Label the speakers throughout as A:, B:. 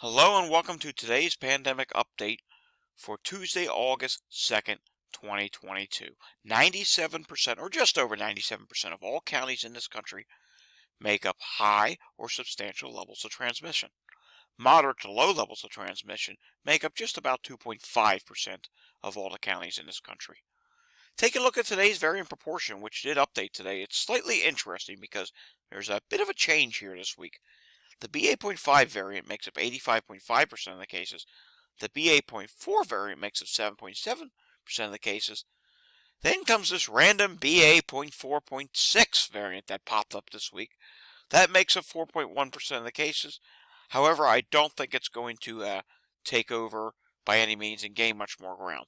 A: Hello and welcome to today's pandemic update for Tuesday, August 2nd, 2022. 97% or just over 97% of all counties in this country make up high or substantial levels of transmission. Moderate to low levels of transmission make up just about 2.5% of all the counties in this country. Take a look at today's variant proportion, which did update today. It's slightly interesting because there's a bit of a change here this week. The BA.5 variant makes up 85.5% of the cases. The BA.4 variant makes up 7.7% of the cases. Then comes this random BA.4.6 variant that popped up this week. That makes up 4.1% of the cases. However, I don't think it's going to take over by any means and gain much more ground.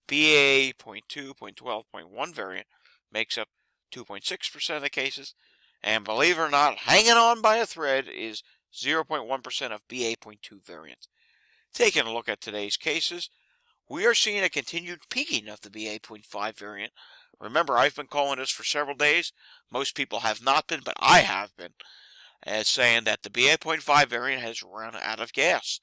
A: BA.2.12.1 variant makes up 2.6% of the cases. And believe it or not, hanging on by a thread is 0.1% of BA.2 variant. Taking a look at today's cases, we are seeing a continued peaking of the BA.5 variant. Remember, I've been calling this for several days. Most people have not been, but I have been, as saying that the BA.5 variant has run out of gas.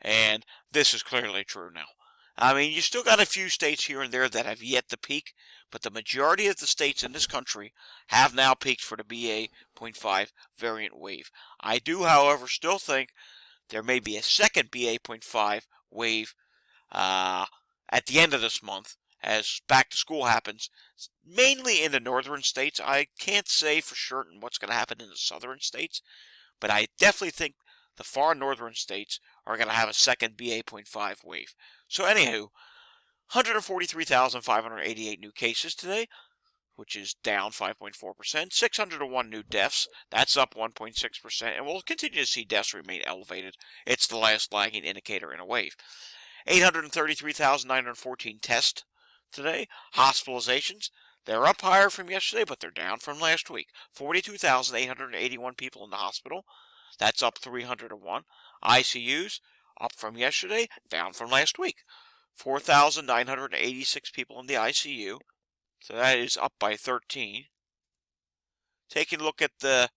A: And this is clearly true now. I mean, you still got a few states here and there that have yet to peak, but the majority of the states in this country have now peaked for the BA.5 variant wave. I do, however, still think there may be a second BA.5 wave at the end of this month as back to school happens, mainly in the northern states. I can't say for certain what's going to happen in the southern states, but I definitely think the far northern states are going to have a second BA.5 wave. So anywho, 143,588 new cases today, which is down 5.4%. 601 new deaths, that's up 1.6%, and we'll continue to see deaths remain elevated. It's the last lagging indicator in a wave. 833,914 tests today. Hospitalizations, they're up higher from yesterday, but they're down from last week. 42,881 people in the hospital. That's up 301. ICUs, up from yesterday, down from last week. 4,986 people in the ICU. So that is up by 13. Taking a look at the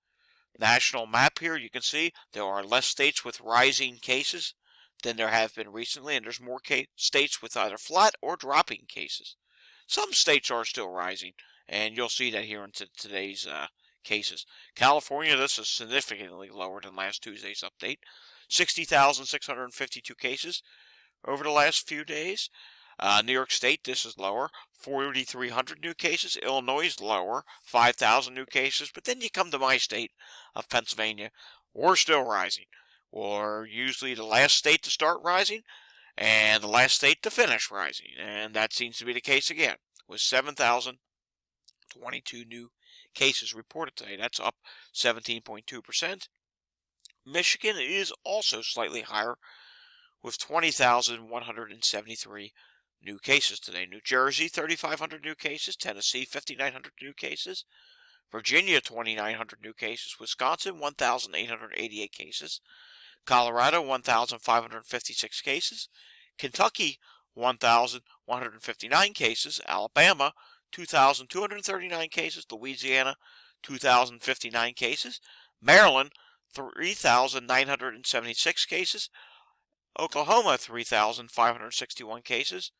A: national map here, you can see there are less states with rising cases than there have been recently, and there's more states with either flat or dropping cases. Some states are still rising, and you'll see that here in today's cases. California, this is significantly lower than last Tuesday's update. 60,652 cases over the last few days. New York State, this is lower. 4,300 new cases. Illinois is lower. 5,000 new cases. But then you come to my state of Pennsylvania. We're still rising. We're usually the last state to start rising and the last state to finish rising. And that seems to be the case again, with 7,022 new cases reported today. That's up 17.2%. Michigan is also slightly higher, with 20,173 new cases today. New Jersey, 3,500 new cases. Tennessee, 5,900 new cases. Virginia, 2,900 new cases. Wisconsin, 1,888 cases. Colorado, 1,556 cases. Kentucky, 1,159 cases. Alabama, 2,239 cases. Louisiana, 2,059 cases. Maryland, 3,976 cases. Oklahoma, 3,561 cases.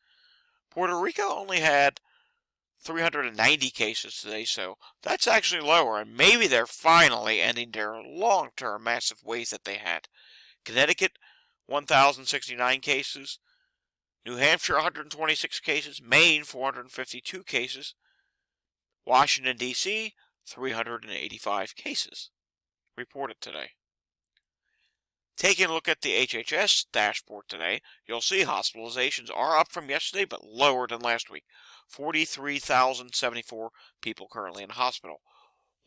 A: Puerto Rico only had 390 cases today, so that's actually lower, and maybe they're finally ending their long-term massive wave that they had. Connecticut, 1,069 cases. New Hampshire, 126 cases. Maine, 452 cases. Washington, D.C., 385 cases reported today. Taking a look at the HHS dashboard today, you'll see hospitalizations are up from yesterday, but lower than last week. 43,074 people currently in hospital.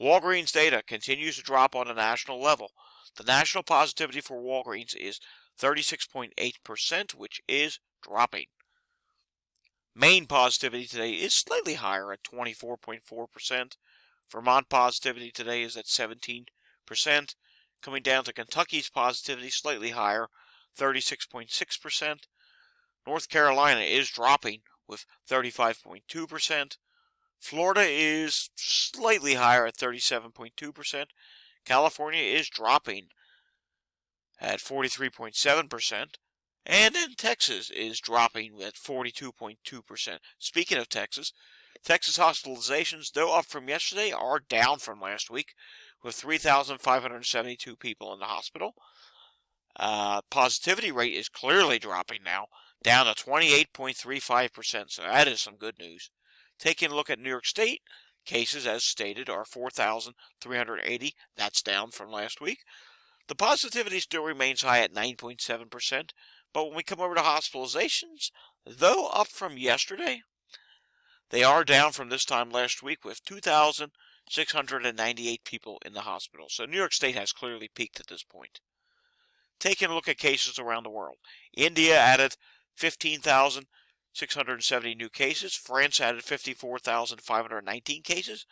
A: Walgreens data continues to drop on a national level. The national positivity for Walgreens is 36.8%, which is dropping. Maine positivity today is slightly higher at 24.4%. Vermont positivity today is at 17%. Coming down to Kentucky's positivity, slightly higher, 36.6%. North Carolina is dropping with 35.2%. Florida is slightly higher at 37.2%. California is dropping at 43.7%. And then Texas is dropping at 42.2%. Speaking of Texas, Texas hospitalizations, though up from yesterday, are down from last week, with 3,572 people in the hospital. Positivity rate is clearly dropping now, down to 28.35%, so that is some good news. Taking a look at New York State, cases, as stated, are 4,380. That's down from last week. The positivity still remains high at 9.7%, but when we come over to hospitalizations, though up from yesterday, they are down from this time last week with 2,698 people in the hospital. So New York State has clearly peaked at this point. Taking a look at cases around the world. India added 15,670 new cases. France added 54,519 cases.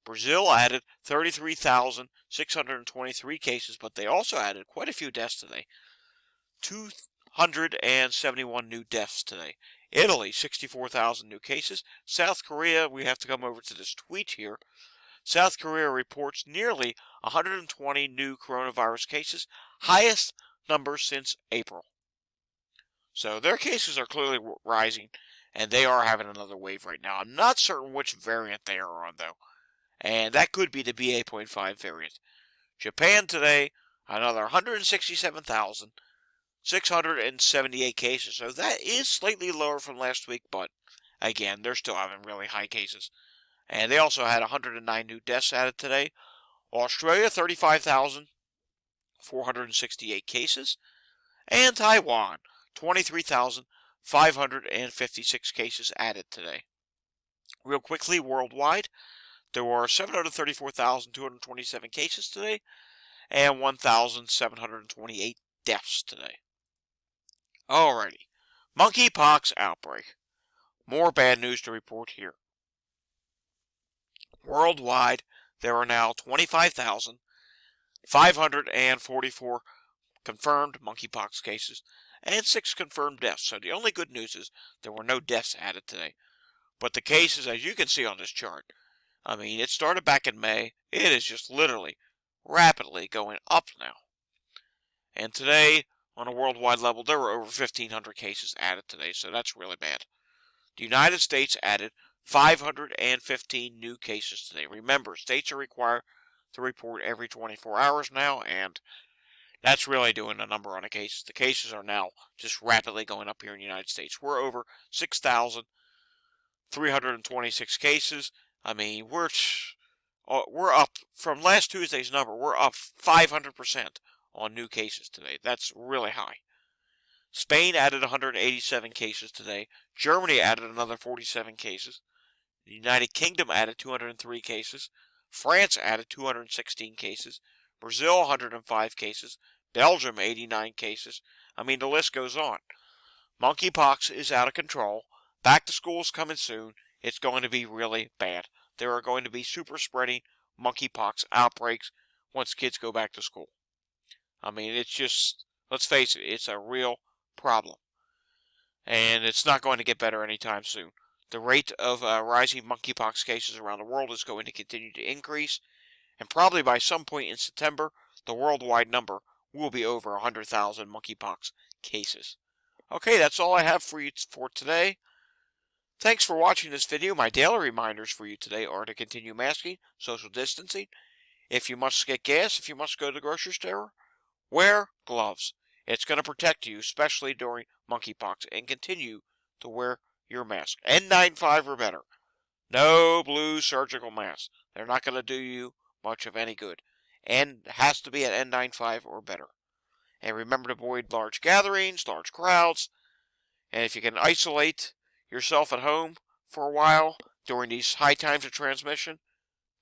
A: Brazil added 33,623 cases, but they also added quite a few deaths today. 271 new deaths today. Italy, 64,000 new cases. South Korea, we have to come over to this tweet here. South Korea reports nearly 120 new coronavirus cases, highest number since April. So their cases are clearly rising, and they are having another wave right now. I'm not certain which variant they are on, though, and that could be the BA.5 variant. Japan today, another 167,678 cases, so that is slightly lower from last week, but again, they're still having really high cases. And they also had 109 new deaths added today. Australia, 35,468 cases. And Taiwan, 23,556 cases added today. Real quickly, worldwide, there were 734,227 cases today and 1,728 deaths today. Alrighty, monkeypox outbreak. More bad news to report here. Worldwide, there are now 25,544 confirmed monkeypox cases and 6 confirmed deaths. So the only good news is there were no deaths added today. But the cases, as you can see on this chart, I mean, it started back in May. It is just literally rapidly going up now. And today, on a worldwide level, there were over 1,500 cases added today, so that's really bad. The United States added 515 new cases today. Remember, states are required to report every 24 hours now, and that's really doing a number on the cases. The cases are now just rapidly going up here in the United States. We're over 6,326 cases. I mean, we're up from last Tuesday's number. We're up 500% on new cases today. That's really high. Spain added 187 cases today. Germany added another 47 cases. The United Kingdom added 203 cases. France added 216 cases. Brazil, 105 cases. Belgium, 89 cases. I mean, the list goes on. Monkeypox is out of control. Back to school is coming soon. It's going to be really bad. There are going to be super spreading monkeypox outbreaks once kids go back to school. I mean, it's just, let's face it, it's a real problem. And it's not going to get better anytime soon. The rate of rising monkeypox cases around the world is going to continue to increase. And probably by some point in September, the worldwide number will be over 100,000 monkeypox cases. Okay, that's all I have for you for today. Thanks for watching this video. My daily reminders for you today are to continue masking, social distancing. If you must get gas, if you must go to the grocery store, wear gloves. It's going to protect you, especially during monkeypox, and continue to wear your mask. N95 or better. No blue surgical masks. They're not going to do you much of any good. And it has to be at N95 or better. And remember to avoid large gatherings, large crowds. And if you can isolate yourself at home for a while during these high times of transmission,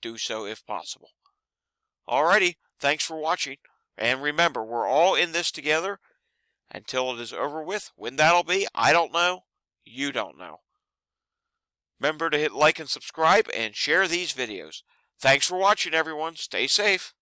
A: do so if possible. Alrighty, thanks for watching. And remember, we're all in this together until it is over with. When that'll be, I don't know. You don't know. Remember to hit like and subscribe and share these videos. Thanks for watching, everyone. Stay safe.